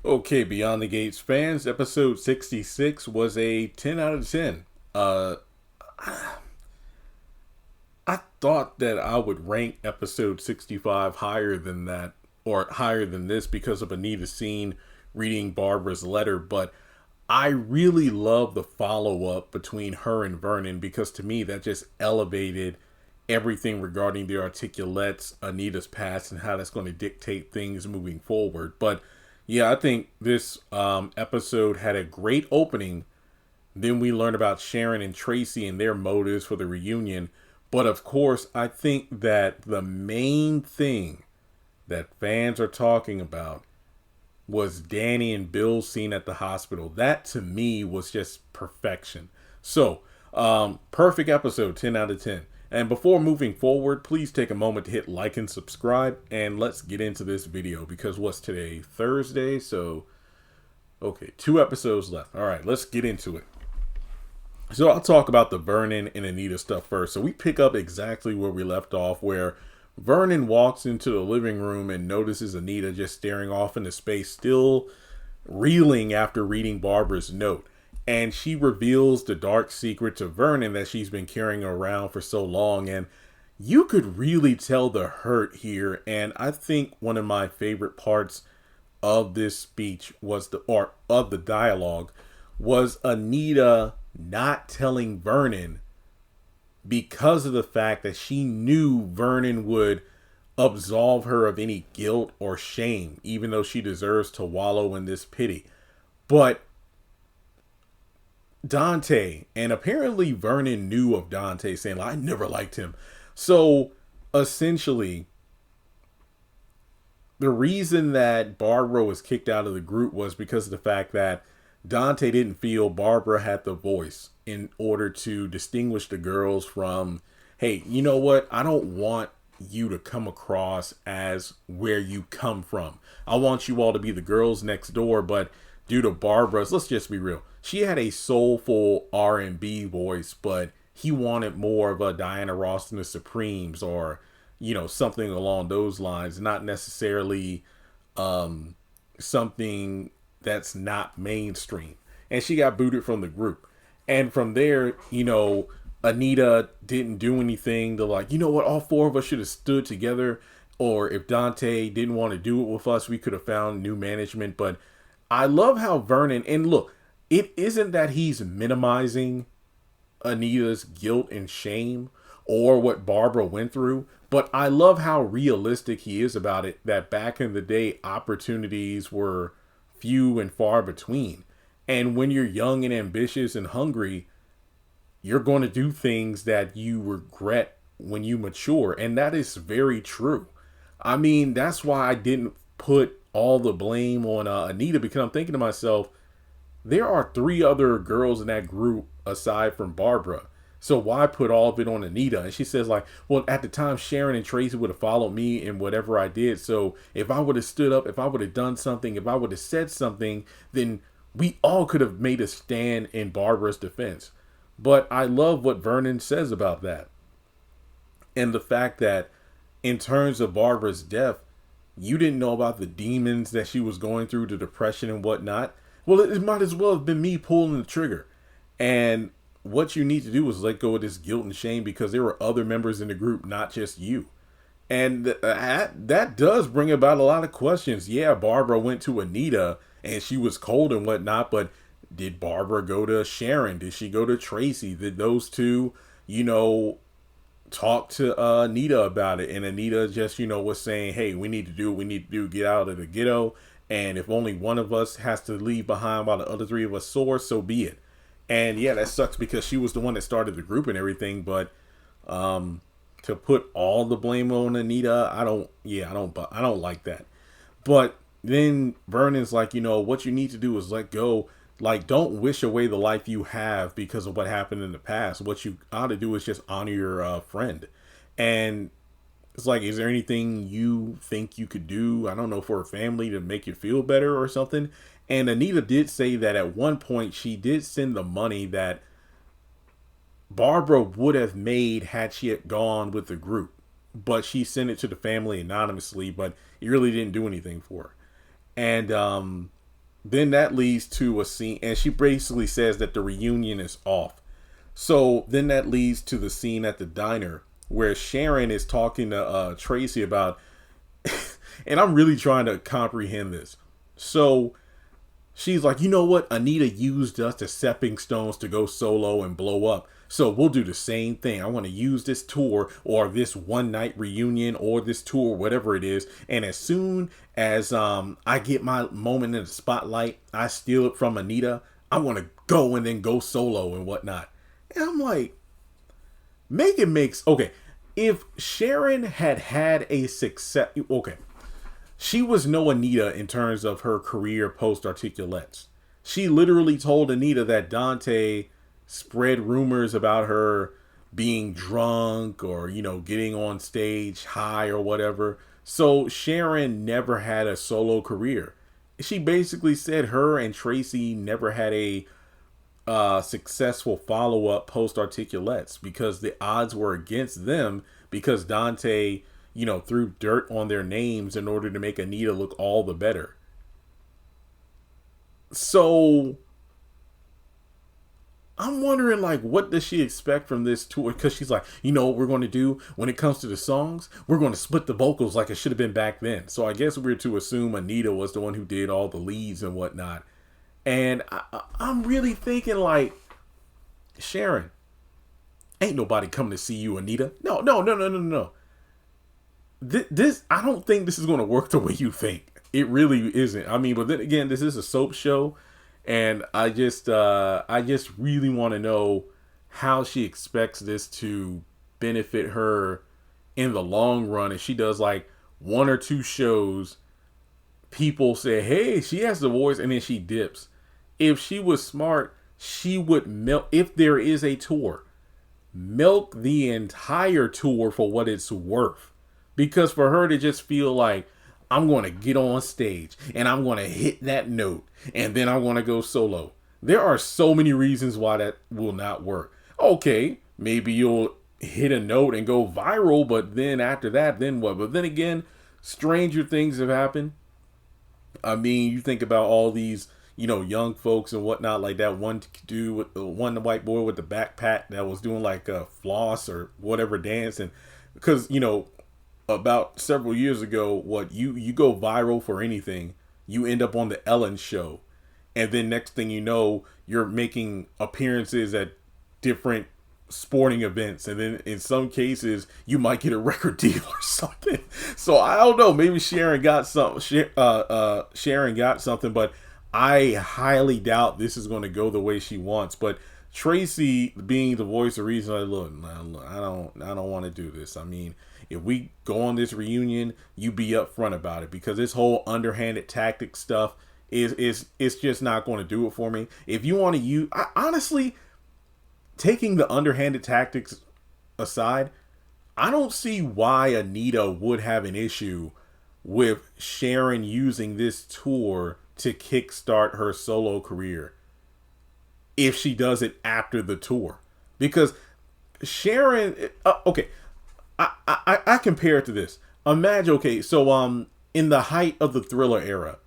Okay, Beyond the Gates fans, episode 66 was a 10 out of 10. Uh, I thought that I would rank episode 65 higher than that, or higher than this, because of Anita's scene reading Barbara's letter, but I really love the follow up between her and Vernon because to me that just elevated everything regarding the articulates, Anita's past, and how that's going to dictate things moving forward. But yeah, I think this episode had a great opening. Then we learn about Sharon and Tracy and their motives for the reunion. But of course, I think that the main thing that fans are talking about was Danny and Bill's scene at the hospital. That to me was just perfection. So, perfect episode, 10 out of 10. And before moving forward, please take a moment to hit like and subscribe. And let's get into this video because what's today? Thursday? So, okay, 2 episodes left. All right, let's get into it. So I'll talk about the Vernon and Anita stuff first. So we pick up exactly where we left off, where Vernon walks into the living room and notices Anita just staring off into space, still reeling after reading Barbara's note. And she reveals the dark secret to Vernon that she's been carrying around for so long. And you could really tell the hurt here. And I think one of my favorite parts of this speech was or of the dialogue was Anita not telling Vernon because of the fact that she knew Vernon would absolve her of any guilt or shame, even though she deserves to wallow in this pity. But Dante, and apparently Vernon knew of Dante, saying, I never liked him. So essentially, the reason that Barbara was kicked out of the group was because of the fact that Dante didn't feel Barbara had the voice in order to distinguish the girls from, hey, you know what? I don't want you to come across as where you come from. I want you all to be the girls next door, but due to Barbara's, let's just be real, she had a soulful R&B voice, but he wanted more of a Diana Ross and the Supremes, or something along those lines, not necessarily something that's not mainstream. And she got booted from the group. And from there, Anita didn't do anything to, like, you know what, all four of us should have stood together. Or if Dante didn't want to do it with us, we could have found new management. But I love how Vernon, and look, it isn't that he's minimizing Anita's guilt and shame or what Barbara went through, but I love how realistic he is about it, that back in the day, opportunities were few and far between. And when you're young and ambitious and hungry, you're going to do things that you regret when you mature. And that is very true. I mean, that's why I didn't put all the blame on Anita, because I'm thinking to myself, there are three other girls in that group aside from Barbara. So why put all of it on Anita? And she says, like, well, at the time, Sharon and Tracy would have followed me in whatever I did. So if I would have stood up, if I would have done something, if I would have said something, then we all could have made a stand in Barbara's defense. But I love what Vernon says about that. And the fact that in terms of Barbara's death, you didn't know about the demons that she was going through, the depression and whatnot. Well, it might as well have been me pulling the trigger. And what you need to do is let go of this guilt and shame, because there were other members in the group, not just you. And that does bring about a lot of questions. Yeah, Barbara went to Anita and she was cold and whatnot, but did Barbara go to Sharon? Did she go to Tracy? Did those two, talk to Anita about it? And Anita just, was saying, hey, we need to do what we need to do, get out of the ghetto. And if only one of us has to leave behind while the other three of us soar, so be it. And yeah, that sucks because she was the one that started the group and everything. But to put all the blame on Anita, I don't like that. But then Vernon's like, what you need to do is let go. Like, don't wish away the life you have because of what happened in the past. What you ought to do is just honor your friend. And it's like, is there anything you think you could do, I don't know, for a family to make you feel better or something? And Anita did say that at one point she did send the money that Barbara would have made had she had gone with the group. But she sent it to the family anonymously, but it really didn't do anything for her. And then that leads to a scene, and she basically says that the reunion is off. So then that leads to the scene at the diner where Sharon is talking to Tracy about, and I'm really trying to comprehend this. So she's like, you know what? Anita used us as stepping stones to go solo and blow up. So we'll do the same thing. I want to use this tour or this one night reunion or this tour, whatever it is. And as soon as I get my moment in the spotlight, I steal it from Anita. I want to go and then go solo and whatnot. And I'm like, okay. If Sharon had a success, okay. She was no Anita in terms of her career post Articulates. She literally told Anita that Dante spread rumors about her being drunk or, getting on stage high or whatever. So Sharon never had a solo career. She basically said her and Tracy never had a successful follow-up post Articulates because the odds were against them because Dante threw dirt on their names in order to make Anita look all the better. So I'm wondering, what does she expect from this tour? Because she's like, what we're going to do when it comes to the songs? We're going to split the vocals like it should have been back then. So I guess we're to assume Anita was the one who did all the leads and whatnot. And I'm really thinking, Sharon, ain't nobody coming to see you, Anita. No. This I don't think this is going to work the way you think. It really isn't. I mean, but then again, this is a soap show. And I just really want to know how she expects this to benefit her in the long run. If she does one or two shows, people say, hey, she has the voice, and then she dips. If she was smart, she would milk, if there is a tour, milk the entire tour for what it's worth. Because for her to just feel like, I'm going to get on stage and I'm going to hit that note and then I'm going to go solo. There are so many reasons why that will not work. Okay, maybe you'll hit a note and go viral, but then after that, then what? But then again, stranger things have happened. I mean, you think about all these, young folks and whatnot, like that one dude with the white boy with the backpack that was doing a floss or whatever dance. And because, about several years ago, you go viral for anything, you end up on the Ellen show, and then next thing you know, you're making appearances at different sporting events, and then in some cases you might get a record deal or something. So I don't know, maybe Sharon got something, but I highly doubt this is going to go the way she wants. But Tracy being the voice of reason, I don't want to do this. I mean, if we go on this reunion, you be upfront about it, because this whole underhanded tactic stuff is just not going to do it for me. If you want to use, honestly, taking the underhanded tactics aside, I don't see why Anita would have an issue with Sharon using this tour to kickstart her solo career if she does it after the tour. Because Sharon, okay, I compare it to this. Imagine, okay, so in the height of the Thriller era,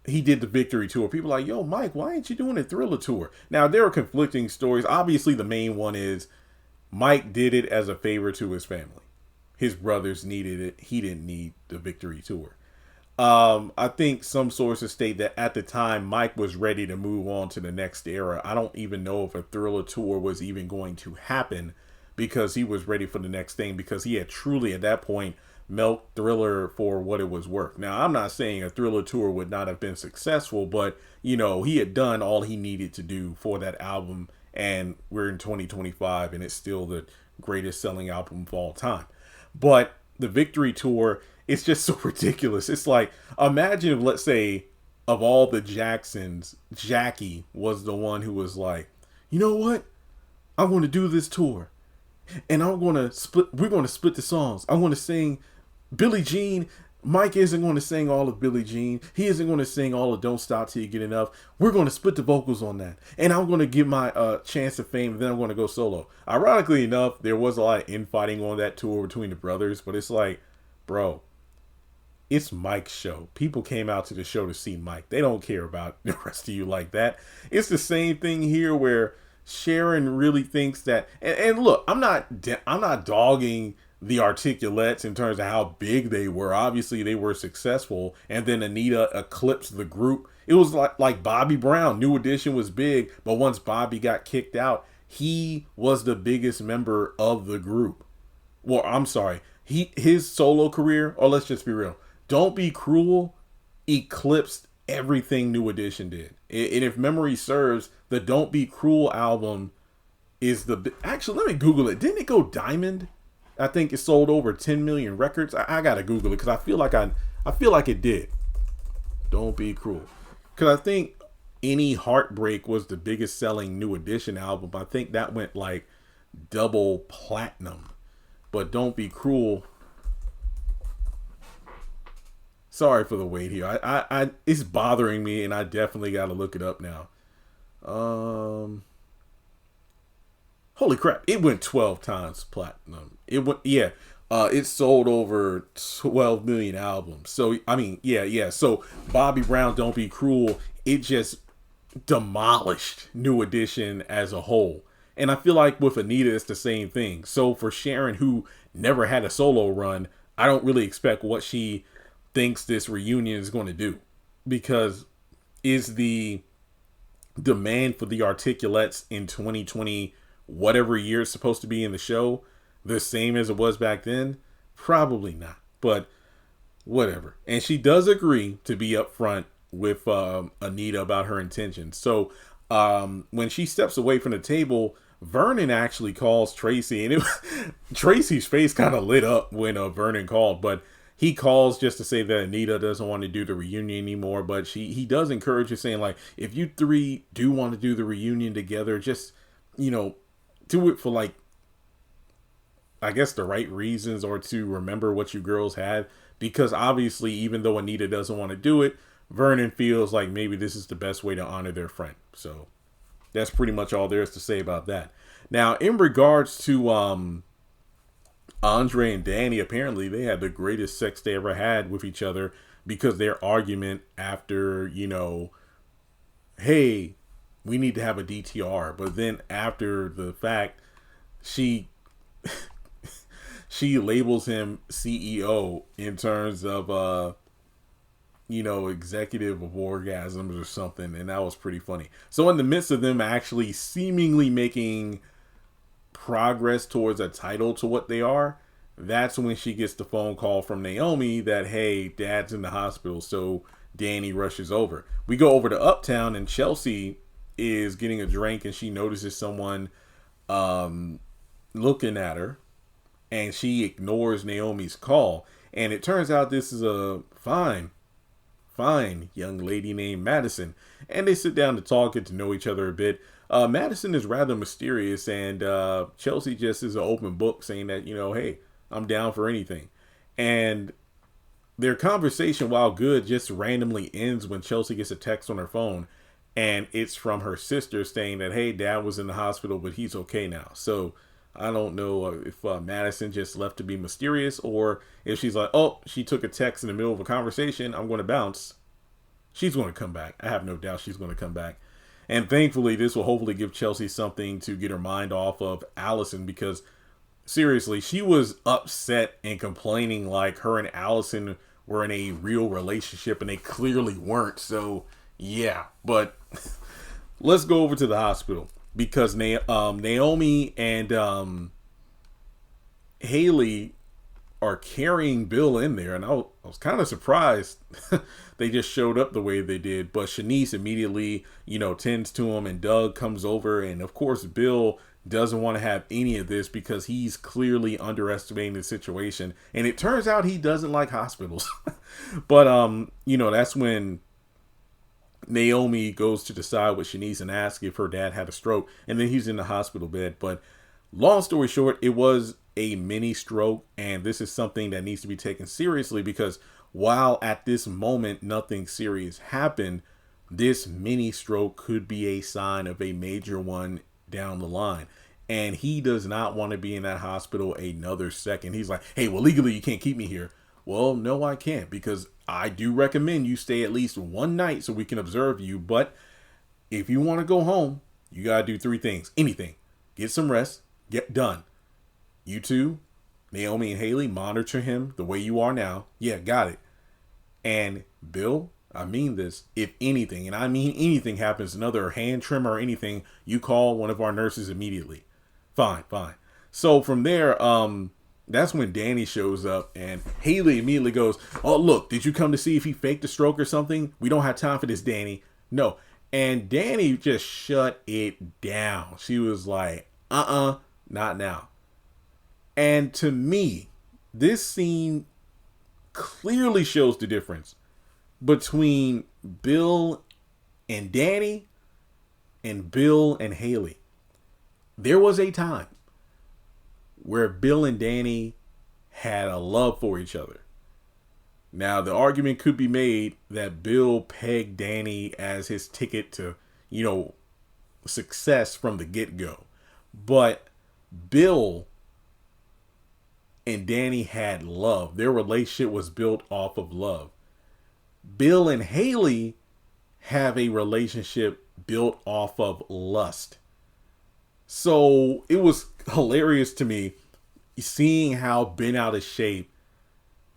he did the Victory Tour. People are like, yo, Mike, why ain't you doing a Thriller Tour? Now, there are conflicting stories. Obviously, the main one is Mike did it as a favor to his family. His brothers needed it. He didn't need the Victory Tour. I think some sources state that at the time, Mike was ready to move on to the next era. I don't even know if a Thriller Tour was even going to happen, because he was ready for the next thing, because he had truly at that point milked Thriller for what it was worth. Now, I'm not saying a Thriller Tour would not have been successful, but he had done all he needed to do for that album, and we're in 2025 and it's still the greatest selling album of all time. But the Victory Tour, it's just so ridiculous. It's like, imagine if, let's say, of all the Jacksons, Jackie was the one who was like, you know what? I'm going to do this tour. And we're going to split the songs. I'm going to sing Billie Jean. Mike isn't going to sing all of Billie Jean. He isn't going to sing all of Don't Stop Till You Get Enough. We're going to split the vocals on that. And I'm going to give my chance of fame, and then I'm going to go solo. Ironically enough, there was a lot of infighting on that tour between the brothers, but it's like, bro, it's Mike's show. People came out to the show to see Mike. They don't care about the rest of you like that. It's the same thing here where Sharon really thinks that, and look, I'm not dogging the Articulates in terms of how big they were. Obviously, they were successful, and then Anita eclipsed the group. It was like Bobby Brown. New Edition was big, but once Bobby got kicked out, he was the biggest member of the group. Well, I'm sorry, his solo career, or let's just be real, Don't Be Cruel eclipsed everything New Edition did. And if memory serves, the Don't Be Cruel album is actually, let me Google it. Didn't it go diamond? I think it sold over 10 million records. I gotta Google it because I feel like it did. Don't Be Cruel, because I think Any Heartbreak was the biggest selling New Edition album. I think that went like double platinum. But Don't Be Cruel. Sorry for the wait here. I it's bothering me, and I definitely got to look it up now. Holy crap! It went 12 times platinum. It sold over 12 million albums. So I mean, yeah. So Bobby Brown, Don't Be Cruel, it just demolished New Edition as a whole. And I feel like with Anita, it's the same thing. So for Sharon, who never had a solo run, I don't really expect what she thinks this reunion is going to do, because is the demand for the Articulates in 2020, whatever year it's supposed to be in the show, the same as it was back then? Probably not, but whatever. And she does agree to be upfront with Anita about her intentions. So when she steps away from the table, Vernon actually calls Tracy, and Tracy's face kind of lit up when Vernon called, but he calls just to say that Anita doesn't want to do the reunion anymore. But he does encourage her, saying like, if you three do want to do the reunion together, just, do it for like, I guess, the right reasons, or to remember what you girls had. Because obviously, even though Anita doesn't want to do it, Vernon feels like maybe this is the best way to honor their friend. So that's pretty much all there is to say about that. Now, in regards to Andre and Danny, apparently they had the greatest sex they ever had with each other, because their argument after, hey, we need to have a DTR. But then after the fact, she labels him CEO in terms of executive of orgasms or something, and that was pretty funny. So in the midst of them actually seemingly making progress towards a title to what they are, that's when she gets the phone call from Naomi that, hey, Dad's in the hospital. So Danny rushes over. We go over to Uptown, and Chelsea is getting a drink, and she notices someone looking at her, and she ignores Naomi's call. And it turns out this is a fine young lady named Madison, and they sit down to talk and to know each other a bit. Madison is rather mysterious, and Chelsea just is an open book, saying that, hey, I'm down for anything. And their conversation, while good, just randomly ends when Chelsea gets a text on her phone, and it's from her sister saying that, hey, Dad was in the hospital, but he's okay now. So I don't know if Madison just left to be mysterious, or if she's like, oh, she took a text in the middle of a conversation, I'm going to bounce. She's going to come back. I have no doubt she's going to come back. And thankfully, this will hopefully give Chelsea something to get her mind off of Allison, because seriously, she was upset and complaining like her and Allison were in a real relationship, and they clearly weren't. So yeah, but let's go over to the hospital, because Naomi and Haley are carrying Bill in there, and I was kind of surprised they just showed up the way they did. But Shanice immediately, tends to him, and Doug comes over, and of course Bill doesn't want to have any of this because he's clearly underestimating the situation, and it turns out he doesn't like hospitals. But that's when Naomi goes to decide with Shanice and ask if her dad had a stroke, and then he's in the hospital bed. But long story short, it was a mini stroke, and this is something that needs to be taken seriously, because while at this moment nothing serious happened, this mini stroke could be a sign of a major one down the line. And he does not want to be in that hospital another second. He's like, hey, well, legally you can't keep me here, Well, no, I can't, because I do recommend you stay at least one night so we can observe you. But if you want to go home, you got to do three things. Anything. Get some rest. Get done. You two, Naomi and Haley, monitor him the way you are now. Yeah, got it. And Bill, I mean this, if anything, and I mean anything happens, another hand trimmer or anything, you call one of our nurses immediately. Fine. So from there, that's when Danny shows up, and Haley immediately goes, oh, look, did you come to see if he faked a stroke or something? We don't have time for this, Danny. No. And Danny just shut it down. She was like, not now. And to me, this scene clearly shows the difference between Bill and Danny and Bill and Haley. There was a time where Bill and Danny had a love for each other. Now, the argument could be made that Bill pegged Danny as his ticket to, success from the get-go. But Bill and Danny had love. Their relationship was built off of love. Bill and Haley have a relationship built off of lust. So it was hilarious to me seeing how bent out of shape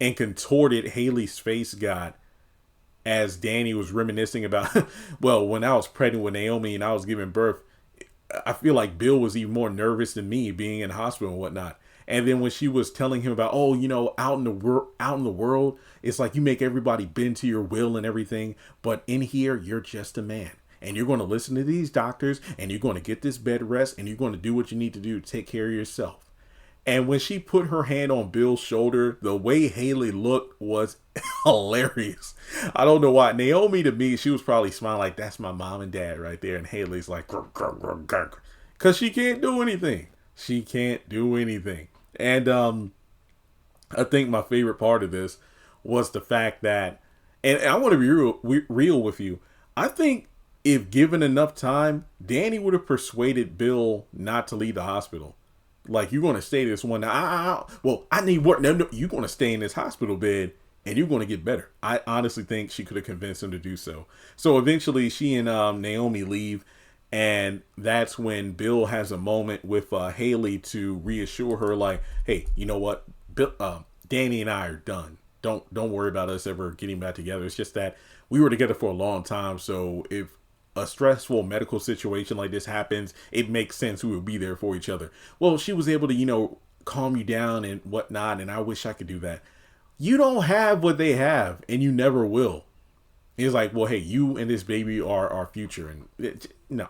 and contorted Haley's face got as Danny was reminiscing about, well, when I was pregnant with Naomi and I was giving birth, I feel like Bill was even more nervous than me being in hospital and whatnot. And then when she was telling him about, out in the world, it's like you make everybody bend to your will and everything. But in here, you're just a man. And you're going to listen to these doctors, and you're going to get this bed rest, and you're going to do what you need to do to take care of yourself. And when she put her hand on Bill's shoulder, the way Haley looked was hilarious. I don't know why. Naomi, to me, she was probably smiling like, that's my mom and dad right there. And Haley's like, because she can't do anything. She can't do anything. And I think my favorite part of this was the fact that, and I want to be real with you, I think if given enough time, Danny would have persuaded Bill not to leave the hospital. Like, you're going to stay this one. I need work. No, you're going to stay in this hospital bed and you're going to get better. I honestly think she could have convinced him to do so. So eventually she and Naomi leave. And that's when Bill has a moment with Haley to reassure her, like, hey, you know what? Danny and I are done. Don't worry about us ever getting back together. It's just that we were together for a long time. So if a stressful medical situation like this happens, it makes sense we would be there for each other. Well, she was able to, calm you down and whatnot. And I wish I could do that. You don't have what they have, and you never will. It's like, well, hey, you and this baby are our future. And no,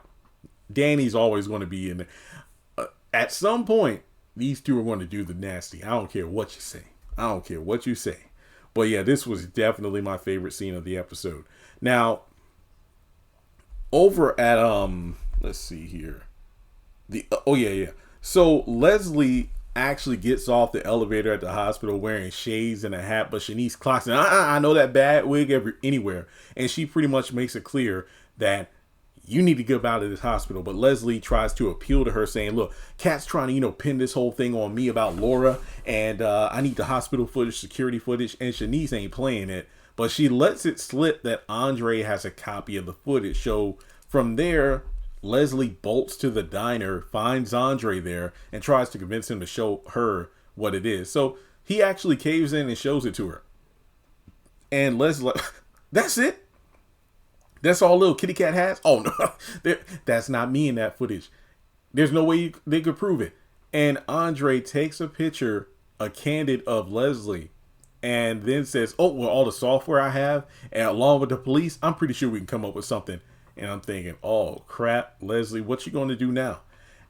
Danny's always going to be in there. At some point, these two are going to do the nasty. I don't care what you say. But yeah, this was definitely my favorite scene of the episode. Now, over at let's see here. So Leslie actually gets off the elevator at the hospital wearing shades and a hat, but Shanice clocks in. I know that bad wig anywhere, and she pretty much makes it clear that you need to get out of this hospital. But Leslie tries to appeal to her, saying, look, Kat's trying to, pin this whole thing on me about Laura, and I need the hospital footage, security footage, and Shanice ain't playing it. But she lets it slip that Andre has a copy of the footage. So from there, Leslie bolts to the diner, finds Andre there, and tries to convince him to show her what it is. So he actually caves in and shows it to her. And Leslie, that's it? That's all little kitty cat has? Oh, no, that's not me in that footage. There's no way they could prove it. And Andre takes a picture, a candid of Leslie, and then says, oh, well, all the software I have, and along with the police, I'm pretty sure we can come up with something. And I'm thinking, oh, crap, Leslie, what you going to do now?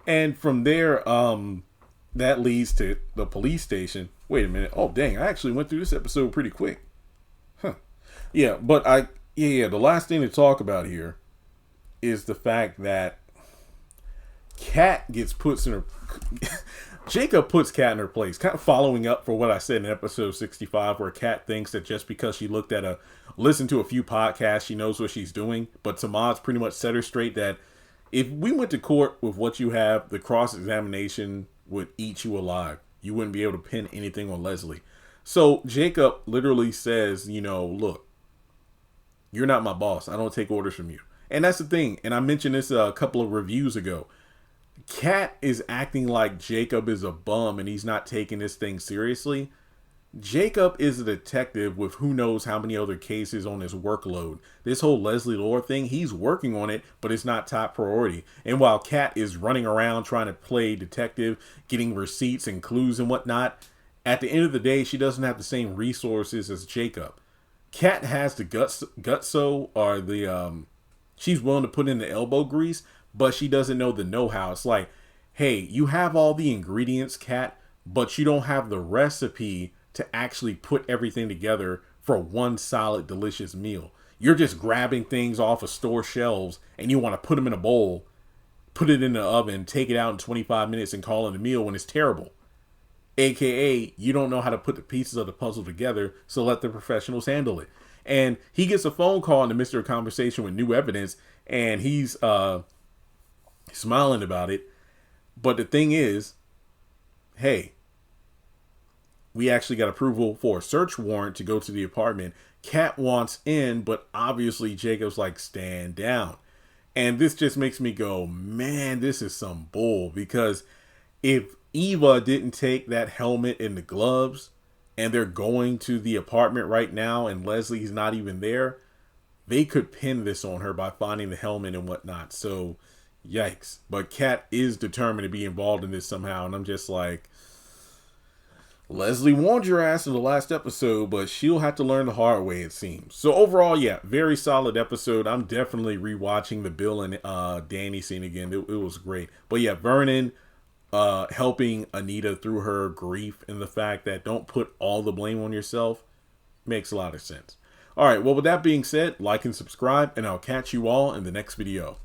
And from there, that leads to the police station. Wait a minute. Oh, dang, I actually went through this episode pretty quick. Huh. Yeah, but the last thing to talk about here is the fact that Kat gets put in her... Jacob puts Kat in her place, kind of following up for what I said in episode 65, where Kat thinks that just because she listened to a few podcasts, she knows what she's doing. But Tamad's pretty much set her straight that if we went to court with what you have, the cross-examination would eat you alive. You wouldn't be able to pin anything on Leslie. So Jacob literally says, you know, look, you're not my boss. I don't take orders from you. And that's the thing. And I mentioned this a couple of reviews ago. Kat is acting like Jacob is a bum and he's not taking this thing seriously. Jacob is a detective with who knows how many other cases on his workload. This whole Leslie Lore thing, he's working on it, but it's not top priority. And while Kat is running around trying to play detective, getting receipts and clues and whatnot, at the end of the day, she doesn't have the same resources as Jacob. Kat has the gutso or the she's willing to put in the elbow grease, but she doesn't know the know-how. It's like, hey, you have all the ingredients, Kat, but you don't have the recipe to actually put everything together for one solid, delicious meal. You're just grabbing things off of store shelves and you want to put them in a bowl, put it in the oven, take it out in 25 minutes and call it a meal when it's terrible. AKA, you don't know how to put the pieces of the puzzle together, so let the professionals handle it. And he gets a phone call in the midst of a conversation with new evidence, and he's smiling about it. But the thing is, hey, we actually got approval for a search warrant to go to the apartment. Kat wants in, but obviously Jacob's like, stand down. And this just makes me go, man, this is some bull. Because if Eva didn't take that helmet and the gloves, and they're going to the apartment right now, and Leslie's not even there, they could pin this on her by finding the helmet and whatnot. So, yikes. But Kat is determined to be involved in this somehow, and I'm just like, Leslie warned your ass in the last episode, but she'll have to learn the hard way, it seems. So overall, yeah, very solid episode. I'm definitely rewatching the Bill and Danny scene again. It was great. But yeah, Vernon helping Anita through her grief and the fact that don't put all the blame on yourself makes a lot of sense. All right, well, with that being said, like and subscribe, and I'll catch you all in the next video.